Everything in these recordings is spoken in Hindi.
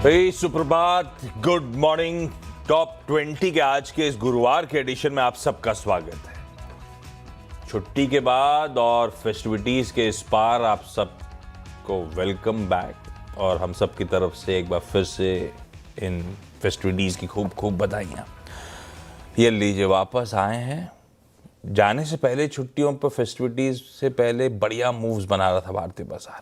सुप्रभात, गुड मॉर्निंग। टॉप 20 के आज के इस गुरुवार के एडिशन में आप सबका स्वागत है। छुट्टी के बाद और फेस्टिविटीज के इस पार आप सबको वेलकम बैक और हम सब की तरफ से एक बार फिर से इन फेस्टिविटीज की खूब खूब बधाइयाँ। ये लीजिए, वापस आए हैं। जाने से पहले छुट्टियों पर फेस्टिविटीज से पहले बढ़िया मूव्स बना रहा था भारतीय बाजार।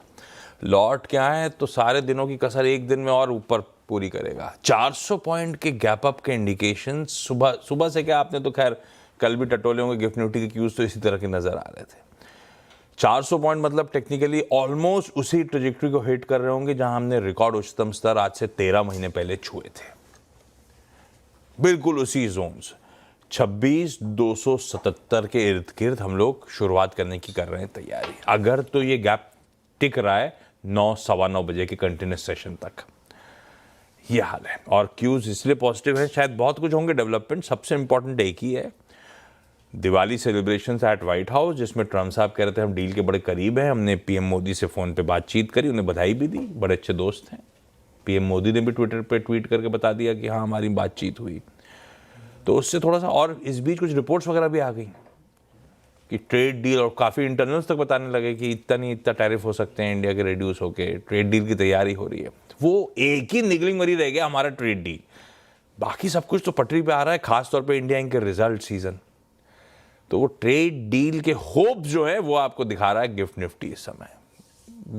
लौट के आए तो सारे दिनों की कसर एक दिन में और ऊपर पूरी करेगा। 400 पॉइंट के गैप अप के इंडिकेशन सुबह से क्या, आपने तो खैर कल भी टटोले होंगे, गिफ्ट निफ्टी के क्यूज तो इसी तरह के नजर आ रहे थे। 400 पॉइंट मतलब टेक्निकली ऑलमोस्ट उसी ट्रेजेक्टरी को हिट कर रहे होंगे जहां हमने रिकॉर्ड उच्चतम स्तर आज से 13 महीने पहले छुए थे। बिल्कुल उसी जोन से 26,277 के इर्द गिर्द हम लोग शुरुआत करने की कर रहे हैं तैयारी। अगर तो ये गैप टिक रहा है 9-9:15 बजे के कंटिन्यूस सेशन तक, ये हाल है। और क्यूज इसलिए पॉजिटिव है, शायद बहुत कुछ होंगे डेवलपमेंट, सबसे इंपॉर्टेंट एक ही है, Diwali celebrations at White House, जिसमें ट्रम्प साहब कह रहे थे हम डील के बड़े करीब हैं। हमने पीएम मोदी से फोन पे बातचीत करी, उन्हें बधाई भी दी, बड़े अच्छे दोस्त हैं। पीएम मोदी ने भी ट्विटर पे ट्वीट करके बता दिया कि हाँ हमारी बातचीत हुई। तो उससे थोड़ा सा, और इस बीच कुछ रिपोर्ट्स वगैरह भी आ गई कि ट्रेड डील, और काफ़ी इंटरनल्स तक बताने लगे कि इतना नहीं इतना टैरिफ हो सकते हैं इंडिया के रिड्यूस होके, ट्रेड डील की तैयारी हो रही है। वो एक ही निगलिंग मरी रह गया, हमारा ट्रेड डील। बाकी सब कुछ तो पटरी पे आ रहा है, खासतौर पे इंडिया के रिजल्ट सीजन। तो वो ट्रेड डील के होप जो है वो आपको दिखा रहा है गिफ्ट निफ्टी इस समय।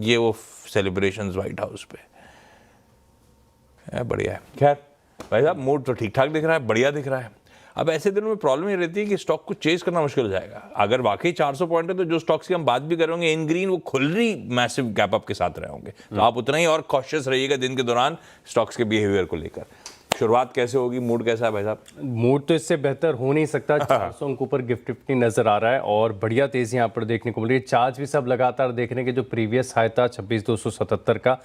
ये वो सेलिब्रेशंस व्हाइट हाउस पे बढ़िया है। खैर भाई साहब, मूड तो ठीक ठाक दिख रहा है, बढ़िया दिख रहा है। अब ऐसे दिनों में प्रॉब्लम ये रहती है कि स्टॉक को चेस करना मुश्किल हो जाएगा। अगर वाकई 400 पॉइंट है तो जो स्टॉक्स की हम बात भी करेंगे इन ग्रीन, वो खुल रही मैसिव गैप अप के साथ रहे होंगे। तो आप उतना ही और कॉशियस रहिएगा दिन के दौरान स्टॉक्स के बिहेवियर को लेकर। शुरुआत कैसे होगी, मूड कैसा है भाई साहब? मूड तो इससे बेहतर हो नहीं सकता। 400 अंकों पर गिफ्ट निफ्टी नजर आ रहा है और बढ़िया तेजी यहाँ पर देखने को मिल रही है। चार्ज भी सब लगातार देख रहे हैं कि जो प्रीवियस हाई था 26,277 का,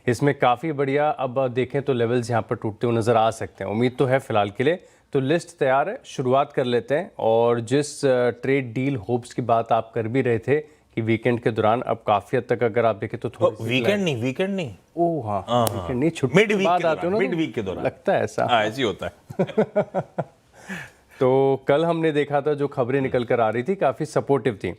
इसमें काफ़ी बढ़िया अब देखें तो लेवल्स यहाँ पर टूटते हुए नजर आ सकते हैं। उम्मीद तो है फिलहाल के लिए। तो लिस्ट तैयार है, शुरुआत कर लेते हैं। और जिस ट्रेड डील होप्स की बात आप कर भी रहे थे कि वीकेंड के दौरान अब काफी हद तक अगर आप देखें तो वीकेंड नहीं ओह हाँ, वीकेंड नहीं, छुट्टी मिड के वीक बाद आते हो ना, मिड वीक के दौरान लगता है ऐसा। हाँ, ऐसे ही होता है। तो कल हमने देखा था जो खबरें निकल कर आ रही थी काफ़ी सपोर्टिव थी।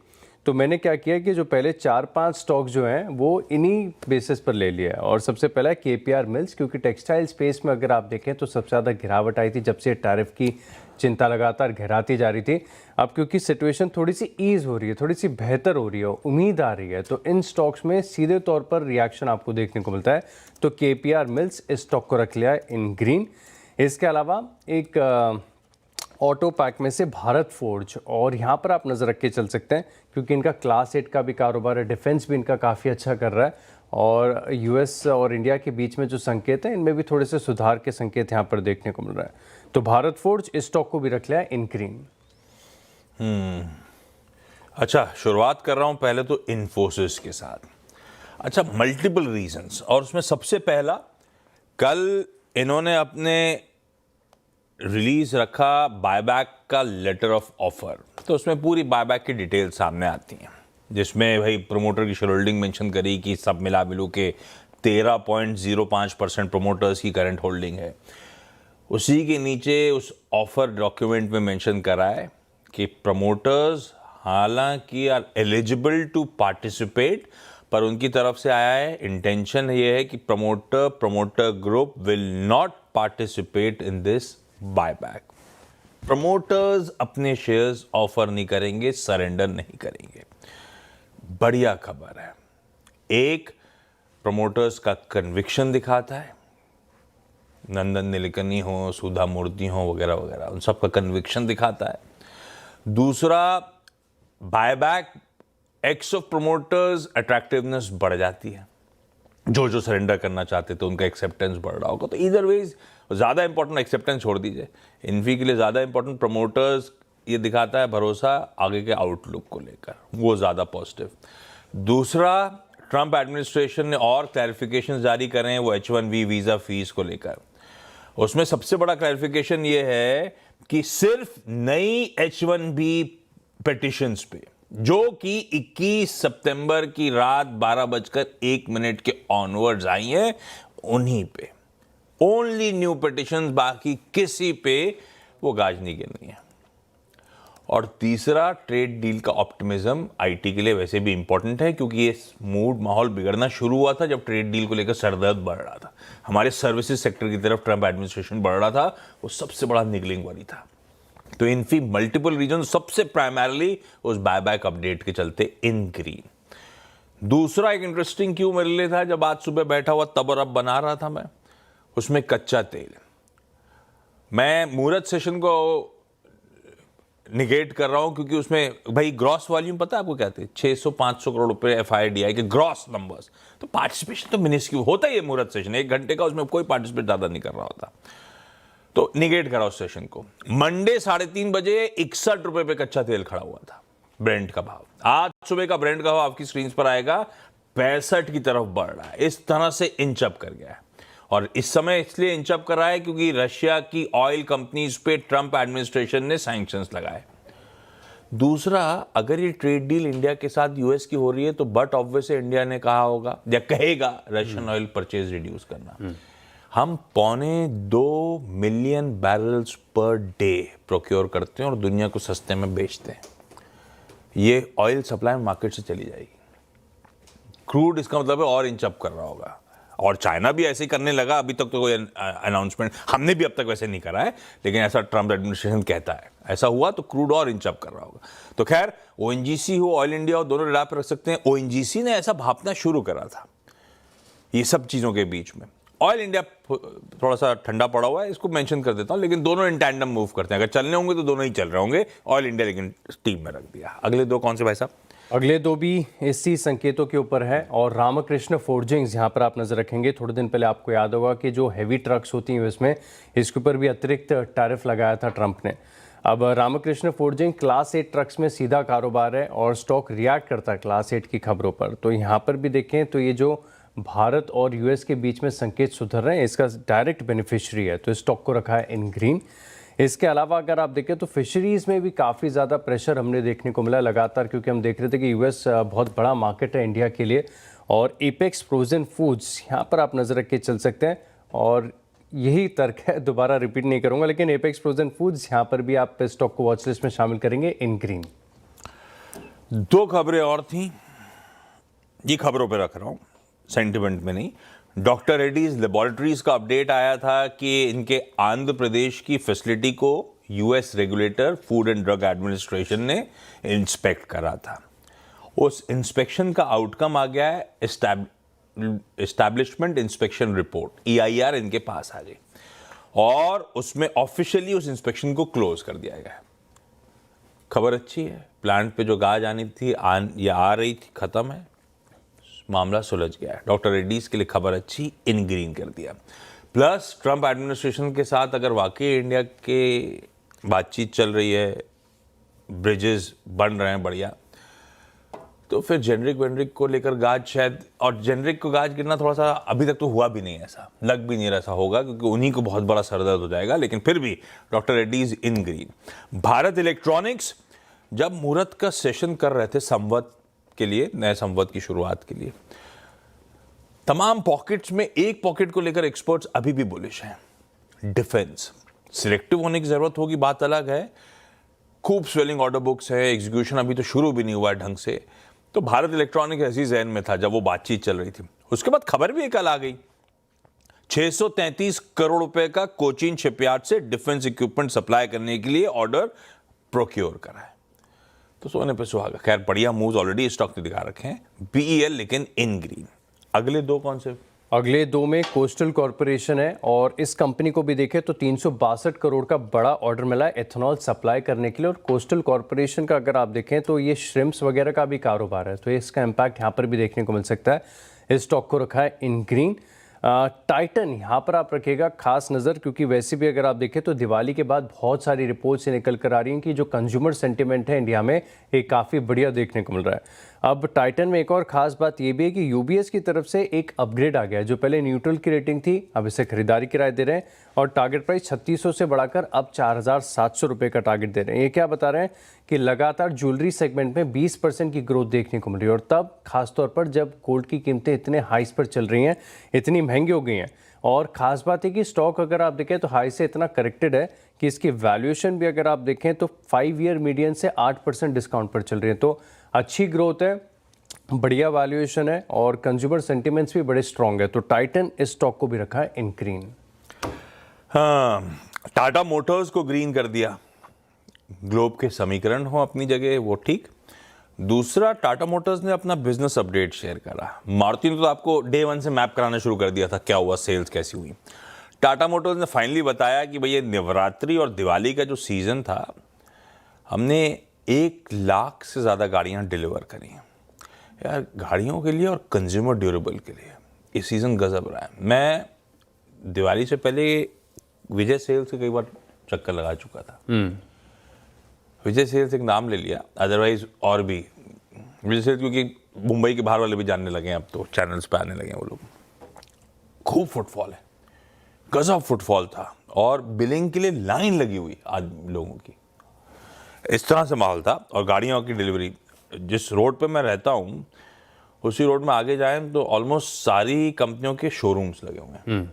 तो मैंने क्या किया कि जो पहले 4-5 स्टॉक जो हैं वो इन्हीं बेसिस पर ले लिया। और सबसे पहला है केपीआर मिल्स, क्योंकि टेक्सटाइल स्पेस में अगर आप देखें तो सबसे ज़्यादा गिरावट आई थी जब से टैरिफ की चिंता लगातार गहराती जा रही थी। अब क्योंकि सिचुएशन थोड़ी सी ईज हो रही है, थोड़ी सी बेहतर हो रही है, उम्मीद आ रही है, तो इन स्टॉक्स में सीधे तौर पर रिएक्शन आपको देखने को मिलता है। तो केपीआर मिल्स इस स्टॉक को रख लिया है इन ग्रीन। इसके अलावा एक ऑटो पैक में से भारत फोर्ज, और यहाँ पर आप नज़र रख के चल सकते हैं क्योंकि इनका क्लास 8 का भी कारोबार है, डिफेंस भी इनका काफ़ी अच्छा कर रहा है। और यूएस और इंडिया के बीच में जो संकेत हैं इनमें भी थोड़े से सुधार के संकेत यहाँ पर देखने को मिल रहा है। तो भारत फोर्ज इस स्टॉक को भी रख लिया है इन ग्रीन। अच्छा, शुरुआत कर रहा हूँ पहले तो इन्फोसिस के साथ। अच्छा, मल्टीपल रीजंस, और उसमें सबसे पहला, कल इन्होंने अपने रिलीज रखा बायबैक का लेटर ऑफ ऑफर। तो उसमें पूरी बायबैक की डिटेल सामने आती हैं, जिसमें भाई प्रमोटर की शेयर होल्डिंग मेंशन करी कि सब मिला मिलू के 13.05% प्रमोटर्स की करंट होल्डिंग है। उसी के नीचे उस ऑफर डॉक्यूमेंट में मेंशन करा है कि प्रमोटर्स हालांकि आर एलिजिबल टू पार्टिसिपेट, पर उनकी तरफ से आया है इंटेंशन ये है कि promoter group will not participate in this buyback. Promoters अपने शेयर्स ऑफर नहीं करेंगे, सरेंडर नहीं करेंगे। बढ़िया खबर है। एक, प्रमोटर्स का कन्विक्शन दिखाता है, नंदन नीलेकनी हो, सुधा मूर्ति हो, वगैरह वगैरह, उन सबका कन्विक्शन दिखाता है। दूसरा, buyback x of promoters attractiveness बढ़ जाती है, जो सरेंडर करना चाहते थे उनका एक्सेप्टेंस बढ़ रहा होगा। तो इधर वेज ज़्यादा इंपॉर्टेंट एक्सेप्टेंस छोड़ दीजिए, इन्फी के लिए ज़्यादा इंपॉर्टेंट प्रमोटर्स ये दिखाता है भरोसा आगे के आउटलुक को लेकर, वो ज़्यादा पॉजिटिव। दूसरा, ट्रंप एडमिनिस्ट्रेशन ने और क्लैरिफिकेशन जारी करे हैं वो H1B वीज़ा फीस को लेकर। उसमें सबसे बड़ा क्लैरिफिकेशन ये है कि सिर्फ नई H1B पिटिशंस पे, जो कि 21 सितंबर की रात 12:01 के ऑनवर्ड्स आई हैं, उन्हीं पे ओनली न्यू पिटिशंस, बाकी किसी पे वो गाज नहीं गिरनी है। और तीसरा, ट्रेड डील का ऑप्टिमिज्म आईटी के लिए वैसे भी इंपॉर्टेंट है, क्योंकि ये मूड माहौल बिगड़ना शुरू हुआ था जब ट्रेड डील को लेकर सरदर्द बढ़ रहा था। हमारे सर्विसेज सेक्टर की तरफ ट्रंप एडमिनिस्ट्रेशन बढ़ रहा था, वो सबसे बड़ा निगलिंग वाली था। तो इनफी मल्टीपल रीजन, सबसे प्राइमरली उस बायबैक अपडेट के चलते इन ग्रीन। दूसरा एक इंटरेस्टिंग क्यों मेरे लिए था, जब आज सुबह बैठा हुआ तब और अब बना रहा था मैं, उसमें कच्चा तेल। मैं मुहूर्त सेशन को निगेट कर रहा हूं, क्योंकि उसमें भाई ग्रॉस वॉल्यूम पता है आपको क्या थे, 600-500 करोड़ रुपए FIDI के ग्रॉस नंबर्स। तो पार्टिसिपेशन तो मिनिस्क्यूल होता ही है मुहूर्त सेशन, 1 घंटे का, उसमें कोई पार्टिसिपेट ज्यादा नहीं कर रहा होता। तो निगेट करा उस सेशन को। मंडे 3:30 बजे 61 रुपए पे कच्चा तेल खड़ा हुआ था, ब्रेंट का भाव। आज सुबह का ब्रेंट का भाव आपकी स्क्रीन पर आएगा, 65 की तरफ बढ़ रहा है। इस तरह से इंचअप कर गया है, और इस समय इसलिए इंचअप कर रहा है क्योंकि रशिया की ऑयल कंपनीज पे ट्रंप एडमिनिस्ट्रेशन ने सैंक्शंस लगाए। दूसरा, अगर ये ट्रेड डील इंडिया के साथ यूएस की हो रही है, तो बट ऑब्वियस इंडिया ने कहा होगा या कहेगा रशियन ऑयल परचेज रिड्यूस करना। हम 2.25 million barrels per day procure करते हैं और दुनिया को सस्ते में बेचते हैं। ये ऑयल सप्लाई मार्केट से चली जाएगी। क्रूड इसका मतलब है और इंचअप कर रहा होगा, और चाइना भी ऐसे ही करने लगा। अभी तक तो कोई अनाउंसमेंट हमने भी अब तक वैसे नहीं करा है, लेकिन ऐसा ट्रंप एडमिनिस्ट्रेशन कहता है। ऐसा हुआ तो क्रूड और इंचअप कर रहा होगा। तो खैर, ONGC हो, ऑयल इंडिया हो, दोनों रिला पर रख सकते हैं। ONGC ने ऐसा भापना शुरू करा था ये सब चीज़ों के बीच में। ऑयल इंडिया थोड़ा सा ठंडा पड़ा हुआ है, इसको मेंशन कर देता हूं, लेकिन दोनों इन टैंडम मूव करते हैं। अगर चलने होंगे तो दोनों ही चल रहे होंगे। ऑयल इंडिया लेकिन टीम में रख दिया। अगले दो कौन से भाई साहब? अगले दो भी इसी संकेतों के ऊपर है, और रामकृष्ण फोर्जिंग्स यहाँ पर आप नजर रखेंगे। थोड़े दिन पहले आपको याद होगा कि जो हैवी ट्रक्स होती हैं यूएस में, इसके ऊपर भी अतिरिक्त टैरिफ लगाया था ट्रंप ने। अब रामकृष्ण फोर्जिंग क्लास 8 ट्रक्स में सीधा कारोबार है, और स्टॉक रिएक्ट करता है क्लास 8 की खबरों पर। तो यहाँ पर भी देखें तो ये जो भारत और यूएस के बीच में संकेत सुधर रहे हैं, इसका डायरेक्ट बेनिफिशियरी है, तो स्टॉक को रखा है इन ग्रीन। इसके अलावा अगर आप देखें तो फिशरीज़ में भी काफ़ी ज़्यादा प्रेशर हमने देखने को मिला लगातार, क्योंकि हम देख रहे थे कि यूएस बहुत बड़ा मार्केट है इंडिया के लिए। और एपेक्स फ्रोजन फूड्स, यहाँ पर आप नज़र रख के चल सकते हैं, और यही तर्क है, दोबारा रिपीट नहीं करूँगा, लेकिन एपेक्स फ्रोजन फूड्स यहाँ पर भी आप स्टॉक को वॉच लिस्ट में शामिल करेंगे इन ग्रीन। दो खबरें और थी, ये खबरों पर रख रहा हूँ, सेंटिमेंट में नहीं। डॉक्टर रेड्डीज लेबोरेटरीज का अपडेट आया था कि इनके आंध्र प्रदेश की फैसिलिटी को US regulator food and drug administration ने इंस्पेक्ट करा था। उस इंस्पेक्शन का आउटकम आ गया है, एस्टैब्लिशमेंट इंस्पेक्शन रिपोर्ट EIR इनके पास आ गई, और उसमें ऑफिशियली उस इंस्पेक्शन को क्लोज कर दिया गया है। खबर अच्छी है, प्लांट पे जो गाज आनी थी या आ रही थी, खत्म है, मामला सुलझ गया है। डॉक्टर रेड्डीज के लिए खबर अच्छी, इन ग्रीन कर दिया। प्लस ट्रंप एडमिनिस्ट्रेशन के साथ अगर वाकई इंडिया के बातचीत चल रही है, ब्रिजेस बन रहे हैं बढ़िया, तो फिर जेनरिक वेनरिक को लेकर गाज शायद, और जेनरिक को गाज गिरना थोड़ा सा अभी तक तो हुआ भी नहीं, ऐसा लग भी नहीं रहा ऐसा होगा, क्योंकि उन्हीं को बहुत बड़ा सरदर्द हो जाएगा। लेकिन फिर भी डॉक्टर रेड्डीज इन ग्रीन। भारत इलेक्ट्रॉनिक्स जब मुहूर्त का सेशन कर रहे थे संवत के लिए, नए संवत की शुरुआत के लिए, तमाम पॉकेट्स में एक पॉकेट को लेकर एक्सपर्ट्स अभी भी बुलिश हैं, डिफेंस। सिलेक्टिव होने की जरूरत होगी, बात अलग है। खूब स्वेलिंग ऑर्डर बुक्स है, एग्जीक्यूशन अभी तो शुरू भी नहीं हुआ है ढंग से। तो भारत इलेक्ट्रॉनिक ऐसी जहन में था जब वो बातचीत चल रही थी। उसके बाद खबर भी कल आ गई, 633 करोड़ रुपए का कोचीन शिपयार्ड से डिफेंस इक्विपमेंट सप्लाई करने के लिए ऑर्डर प्रोक्योर करा है। तो सोने पे सुहागा। खैर, बढ़िया मूव्स ऑलरेडी स्टॉक ने दिखा रखे हैं, BEL लेकिन इन ग्रीन। अगले दो कौन से? अगले दो में कोस्टल कॉरपोरेशन है, और इस कंपनी को भी देखें तो 362 करोड़ का बड़ा ऑर्डर मिला है एथेनॉल सप्लाई करने के लिए। और कोस्टल कॉरपोरेशन का अगर आप देखें तो ये श्रिम्प्स वगैरह का भी कारोबार है, तो इसका इम्पैक्ट यहाँ पर भी देखने को मिल सकता है। इस स्टॉक को रखा है इन ग्रीन। टाइटन यहाँ पर आप रखिएगा खास नज़र, क्योंकि वैसे भी अगर आप देखें तो दिवाली के बाद बहुत सारी रिपोर्ट्स निकल कर आ रही हैं कि जो कंज्यूमर सेंटिमेंट है इंडिया में, ये काफ़ी बढ़िया देखने को मिल रहा है। अब टाइटन में एक और खास बात ये भी है कि यूबीएस की तरफ से एक अपग्रेड आ गया है। जो पहले न्यूट्रल की रेटिंग थी, अब इसे खरीदारी की राय दे रहे हैं और टारगेट प्राइस 3600 से बढ़ाकर अब 4700 रुपये का टारगेट दे रहे हैं। ये क्या बता रहे हैं कि लगातार ज्वेलरी सेगमेंट में 20% की ग्रोथ देखने को मिल रही है, और तब खासतौर पर जब गोल्ड की कीमतें इतने हाइस पर चल रही हैं, इतनी महंगी हो गई हैं। और ख़ास बात है कि स्टॉक अगर आप देखें तो हाई से इतना करेक्टेड है कि इसकी वैल्यूएशन भी अगर आप देखें तो 5 ईयर मीडियन से 8% डिस्काउंट पर चल रही है। तो अच्छी ग्रोथ है, बढ़िया वैल्यूएशन है और कंज्यूमर सेंटिमेंट्स भी बड़े स्ट्रांग है। तो टाइटन इस स्टॉक को भी रखा है इन ग्रीन। हाँ, टाटा मोटर्स को ग्रीन कर दिया। ग्लोब के समीकरण हो अपनी जगह, वो ठीक। दूसरा, टाटा मोटर्स ने अपना बिजनेस अपडेट शेयर करा। मारुति ने तो आपको डे 1 से मैप कराना शुरू कर दिया था, क्या हुआ, सेल्स कैसी हुई। टाटा मोटर्स ने फाइनली बताया कि भैया नवरात्रि और दिवाली का जो सीज़न था, हमने 1 लाख से ज़्यादा गाड़ियाँ डिलीवर करी हैं। यार, गाड़ियों के लिए और कंज्यूमर ड्यूरेबल के लिए ये सीज़न गजब रहा है। मैं दिवाली से पहले विजय सेल्स के कई बार चक्कर लगा चुका था। विजय सेल्स एक नाम ले लिया, अदरवाइज और भी विजय सेल्स, क्योंकि मुंबई के बाहर वाले भी जानने लगे हैं, अब तो चैनल्स पे आने लगे हैं वो लोग। खूब फुटफॉल है, गजब फुटफॉल था और बिलिंग के लिए लाइन लगी हुई आज लोगों की। इस तरह से माहौल था। और गाड़ियों की डिलीवरी, जिस रोड पे मैं रहता हूँ उसी रोड में आगे जाएं तो ऑलमोस्ट सारी कंपनियों के शोरूम्स लगे हुए हैं,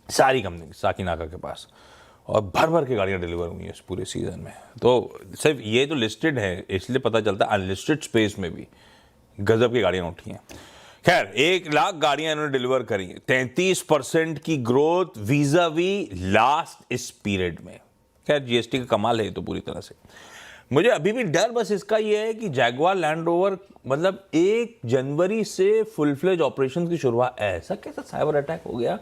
सारी कंपनी, साकीनाका के पास, और भर भर के गाड़ियाँ डिलीवर हुई हैं इस पूरे सीज़न में। तो सिर्फ ये तो लिस्टेड है, इसलिए पता चलता है अनलिस्टेड स्पेस में भी गजब की गाड़ियाँ उठी हैं। खैर, 1 लाख गाड़ियाँ इन्होंने डिलीवर करी, 33% की ग्रोथ वीज़ावी लास्ट इस पीरियड में। खैर, जीएसटी का कमाल है ये तो पूरी तरह से। मुझे अभी भी डर बस इसका ये है कि जैगवार लैंड रोवर, मतलब 1 जनवरी से फुल फ्लेज ऑपरेशन की शुरुआत, ऐसा कैसा साइबर अटैक हो गया,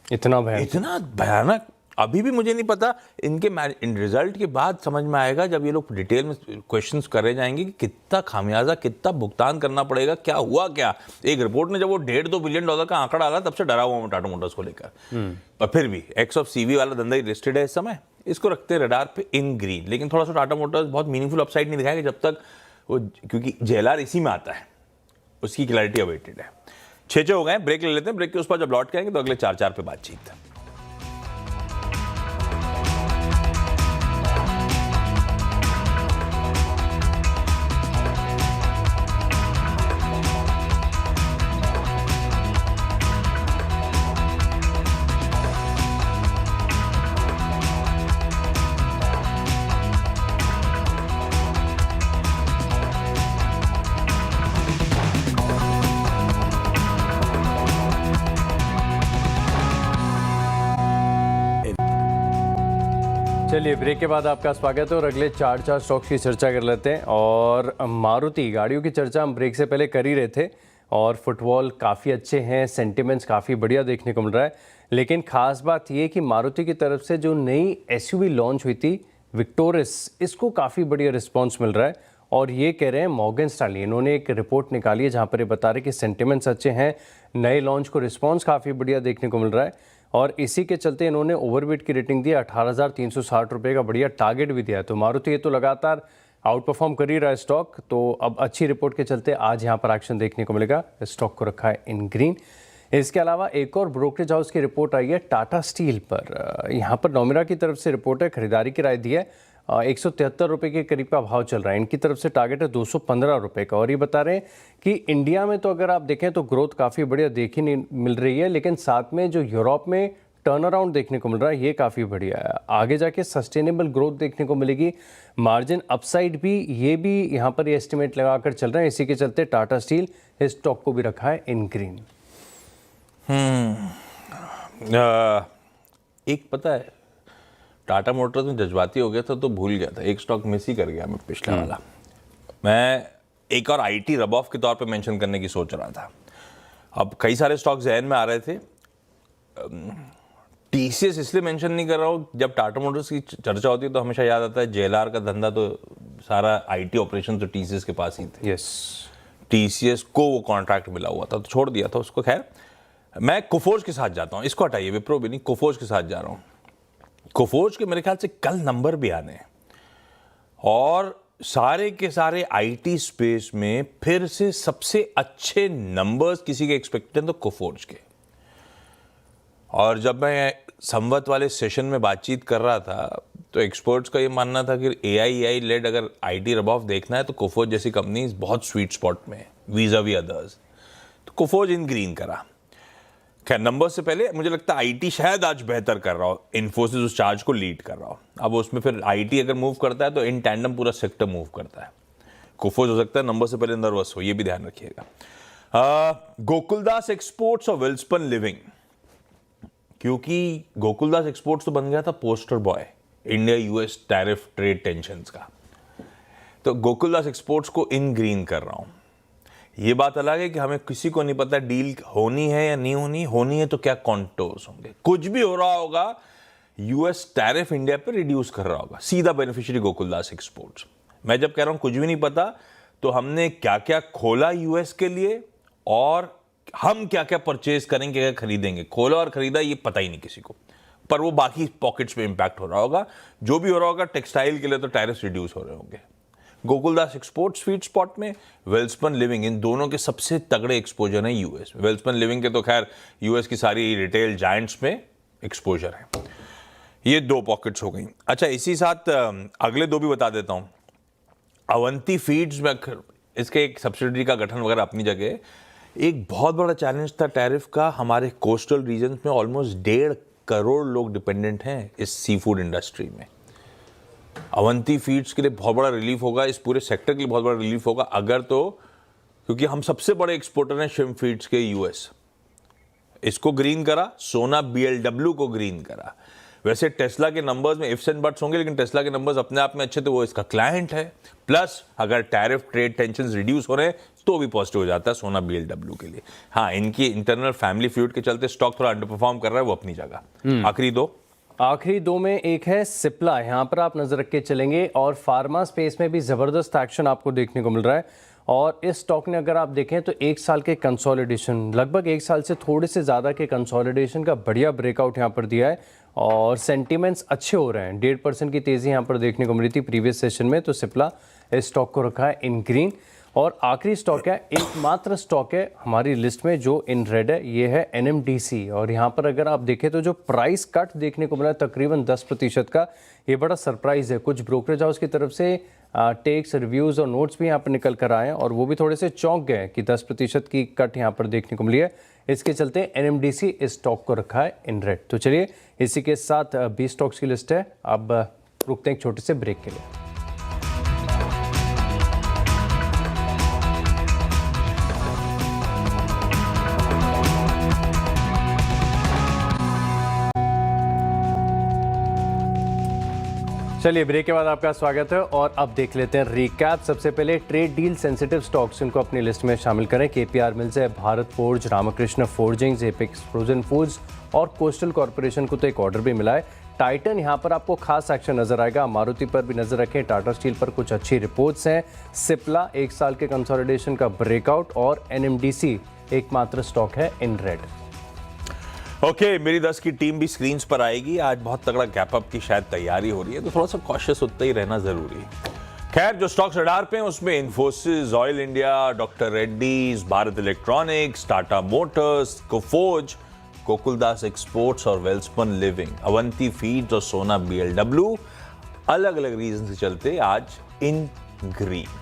इतना भयानक। अभी भी मुझे नहीं पता, इनके रिजल्ट के बाद समझ में आएगा, जब ये लोग डिटेल में क्वेश्चंस करे जाएंगे कि कितना खामियाजा, कितना भुगतान करना पड़ेगा, क्या हुआ क्या। एक रिपोर्ट में जब वो $1.5-2 बिलियन का आंकड़ा आला, तब से डरा हुआ हूँ टाटा मोटर्स को लेकर। पर फिर भी एक्स ऑफ सीवी वाला धंधा ही लिस्टेड है इस समय, इसको रखते हैं रडार पे इन ग्रीन। लेकिन थोड़ा सा टाटा मोटर्स बहुत मीनिंगफुल अपसाइड नहीं दिखाएगा जब तक वो, क्योंकि जेएलआर इसी में आता है, उसकी क्लैरिटी अवेटेड है। 6 हो गए, ब्रेक ले लेते हैं। ब्रेक के उस पर जब लौट के आएंगे तो अगले 4 पे बातचीत। चलिए, ब्रेक के बाद आपका स्वागत है और अगले 4 स्टॉक्स की चर्चा कर लेते हैं। और मारुति गाड़ियों की चर्चा हम ब्रेक से पहले कर ही रहे थे और फुटफॉल काफ़ी अच्छे हैं, सेंटिमेंट्स काफ़ी बढ़िया देखने को मिल रहा है। लेकिन खास बात ये कि मारुति की तरफ से जो नई एसयूवी लॉन्च हुई थी विक्टोरिस, इसको काफ़ी बढ़िया रिस्पॉन्स मिल रहा है। और ये कह रहे हैं मॉर्गन स्टैनली, इन्होंने एक रिपोर्ट निकाली है जहाँ पर ये बता रहे कि सेंटिमेंट्स अच्छे हैं, नए लॉन्च को रिस्पॉन्स काफ़ी बढ़िया देखने को मिल रहा है। और इसी के चलते इन्होंने ओवरवेट की रेटिंग दी, 18,360 रुपये का बढ़िया टारगेट भी दिया है। तो मारुति ये तो लगातार आउट परफॉर्म कर ही रहा है स्टॉक, तो अब अच्छी रिपोर्ट के चलते आज यहाँ पर एक्शन देखने को मिलेगा। स्टॉक को रखा है इन ग्रीन। इसके अलावा एक और ब्रोकरेज हाउस की रिपोर्ट आई है टाटा स्टील पर। यहाँ पर नोमिरा की तरफ से रिपोर्ट है, खरीदारी की राय दी है। 173 रुपये के करीब का भाव चल रहा है। इनकी तरफ से टारगेट है 215 रुपये का। और ये बता रहे हैं कि इंडिया में तो अगर आप देखें तो ग्रोथ काफ़ी बढ़िया देखने मिल रही है, लेकिन साथ में जो यूरोप में टर्न अराउंड देखने को मिल रहा है ये काफ़ी बढ़िया है। आगे जाके सस्टेनेबल ग्रोथ देखने को मिलेगी, मार्जिन अपसाइड भी, ये भी यहाँ पर ये एस्टिमेट लगाकर चल रहे हैं। इसी के चलते टाटा स्टील इस स्टॉक को भी रखा है इन ग्रीन। एक पता है, टाटा मोटर्स में जज्बाती हो गया था तो भूल गया था, एक स्टॉक मिस ही कर गया मैं, पिछला वाला। मैं एक और आईटी रब ऑफ के तौर पे मेंशन करने की सोच रहा था। अब कई सारे स्टॉक जहन में आ रहे थे। टीसीएस इसलिए मेंशन नहीं कर रहा हूँ, जब टाटा मोटर्स की चर्चा होती है तो हमेशा याद आता है जेएलआर का धंधा, तो सारा आईटी ऑपरेशन तो टीसीएस के पास ही थे। यस, टीसीएस को वो कॉन्ट्रैक्ट मिला हुआ था तो छोड़ दिया था उसको। खैर, मैं कोफोर्ज के साथ जाता हूँ, इसको हटाइए, विप्रो भी नहीं, कोफोर्ज के साथ जा रहा हूँ। कोफोर्ज के मेरे ख्याल से कल नंबर भी आने हैं और सारे के सारे आईटी स्पेस में फिर से सबसे अच्छे नंबर्स किसी के एक्सपेक्टेड हैं तो कोफोर्ज के। और जब मैं संवत वाले सेशन में बातचीत कर रहा था तो एक्सपर्ट्स का ये मानना था कि एआई लेड अगर आईटी रबॉफ देखना है तो कोफोर्ज जैसी कंपनी बहुत स्वीट स्पॉट में है वीज़ावी अदर्स, तो कोफोर्ज इन ग्रीन करा। खैर नंबर से पहले मुझे लगता है आईटी शायद आज बेहतर कर रहा हो, इन्फोसिस उस चार्ज को लीड कर रहा हो। अब उसमें फिर आईटी अगर मूव करता है तो इन टैंडम पूरा सेक्टर मूव करता है। कोफोर्ज हो सकता है नंबर से पहले नर्वस हो, ये भी ध्यान रखिएगा। गोकुलदास एक्सपोर्ट्स और वेल्सपन लिविंग, क्योंकि गोकुलदास एक्सपोर्ट्स तो बन गया था poster boy India US tariff trade tensions का, तो गोकुलदास एक्सपोर्ट्स को इन ग्रीन कर रहा हूं। ये बात अलग है कि हमें किसी को नहीं पता डील होनी है या नहीं होनी है तो क्या कॉन्टोर्स होंगे। कुछ भी हो रहा होगा यूएस टैरिफ इंडिया पे रिड्यूस कर रहा होगा, सीधा बेनिफिशियरी गोकुलदास एक्सपोर्ट्स। मैं जब कह रहा हूं कुछ भी नहीं पता तो हमने क्या क्या खोला यूएस के लिए और हम क्या क्या परचेज करेंगे, क्या खरीदेंगे, खोला और खरीदा ये पता ही नहीं किसी को, पर वो बाकी पॉकेट्स पे इंपैक्ट हो रहा होगा। जो भी हो रहा होगा टेक्सटाइल के लिए तो टैरिफ रिड्यूस हो रहे होंगे। गोकुलदास एक्सपोर्ट स्वीट स्पॉट में, वेल्सपन लिविंग, इन दोनों के सबसे तगड़े एक्सपोजर हैं यूएस। वेल्सपन लिविंग के तो खैर यूएस की सारी रिटेल जायंट्स में एक्सपोजर है। ये दो पॉकेट्स हो गई। अच्छा, इसी साथ अगले दो भी बता देता हूं। अवंती फीड्स में इसके एक सब्सिडरी का गठन वगैरह अपनी जगह, एक बहुत बड़ा चैलेंज था टैरिफ का। हमारे कोस्टल रीजन में ऑलमोस्ट 1.5 करोड़ लोग डिपेंडेंट हैं इस सी फूड इंडस्ट्री में। अवंती फीड्स के लिए बहुत बड़ा रिलीफ होगा, इस पूरे सेक्टर के लिए बहुत बड़ा रिलीफ होगा अगर तो, क्योंकि हम सबसे बड़े एक्सपोर्टर हैं श्रिम्प फीड्स के यूएस। इसको ग्रीन करा, सोना बीएलडब्ल्यू को ग्रीन करा। वैसे टेस्ला के नंबर्स में इफ्स एंड बट्स होंगे, लेकिन टेस्ला के नंबर्स अपने आप में अच्छे, तो वो इसका क्लाइंट है। प्लस अगर टैरिफ ट्रेड टेंशन रिड्यूस हो रहे हैं तो भी पॉजिटिव हो जाता है सोना बीएलडब्ल्यू के लिए। हाँ, इनकी इंटरनल फैमिली फ्यूड के चलते स्टॉक थोड़ा अंडर परफॉर्म कर रहा है, वो अपनी जगह। आखिरी दो में एक है सिप्ला, यहाँ पर आप नजर रख के चलेंगे। और फार्मा स्पेस में भी जबरदस्त एक्शन आपको देखने को मिल रहा है। और इस स्टॉक ने अगर आप देखें तो 1 साल के कंसोलिडेशन, लगभग 1 साल से थोड़े से ज़्यादा के कंसोलिडेशन का बढ़िया ब्रेकआउट यहाँ पर दिया है और सेंटीमेंट्स अच्छे हो रहे हैं। 1.5% की तेज़ी यहाँ पर देखने को मिली थी प्रीवियस सेशन में, तो सिप्ला इस स्टॉक को रखा है इन ग्रीन। और आखिरी स्टॉक है, एकमात्र स्टॉक है हमारी लिस्ट में जो इन रेड है, ये है एनएमडीसी। और यहाँ पर अगर आप देखें तो जो प्राइस कट देखने को मिला तकरीबन 10% का, ये बड़ा सरप्राइज है। कुछ ब्रोकरेज हाउस की तरफ से टेक्स, रिव्यूज़ और नोट्स भी यहाँ पर निकल कर आए हैं और वो भी थोड़े से चौंक गए कि 10% की कट यहाँ पर देखने को मिली है। इसके चलते एनएमडीसी इस स्टॉक को रखा है इन रेड। तो चलिए इसी के साथ 20 स्टॉक्स की लिस्ट है। अब रुकते हैं एक छोटे से ब्रेक के लिए। चलिए ब्रेक के बाद आपका स्वागत है और अब देख लेते हैं रिकैप। सबसे पहले ट्रेड डील सेंसिटिव स्टॉक्स, इनको अपनी लिस्ट में शामिल करें। केपीआर मिल्स है, Bharat Forge, Ramakrishna Forgings, Apex Frozen Foods और कोस्टल कॉर्पोरेशन को तो एक ऑर्डर भी मिला है। टाइटन यहाँ पर आपको खास एक्शन नजर आएगा। मारुति पर भी नजर रखें। टाटा स्टील पर कुछ अच्छी रिपोर्ट्स हैं। सिप्ला 1 साल के कंसोलिडेशन का ब्रेकआउट और एनएमडीसी एकमात्र स्टॉक है इन रेड। ओके, मेरी 10 की टीम भी स्क्रीन्स पर आएगी। आज बहुत तगड़ा गैप अप की शायद तैयारी हो रही है, तो थोड़ा सा कॉशियस होता ही रहना जरूरी है। खैर, जो स्टॉक्स रडार पे हैं उसमें Infosys, oil India, doctor Reddy's, Bharat electronics, Tata Motors, Coforge, Gokuldas exports और वेल्सपन लिविंग, अवंती फीड्स और सोना बीएलडब्ल्यू अलग अलग रीजन से चलते आज इन ग्रीन।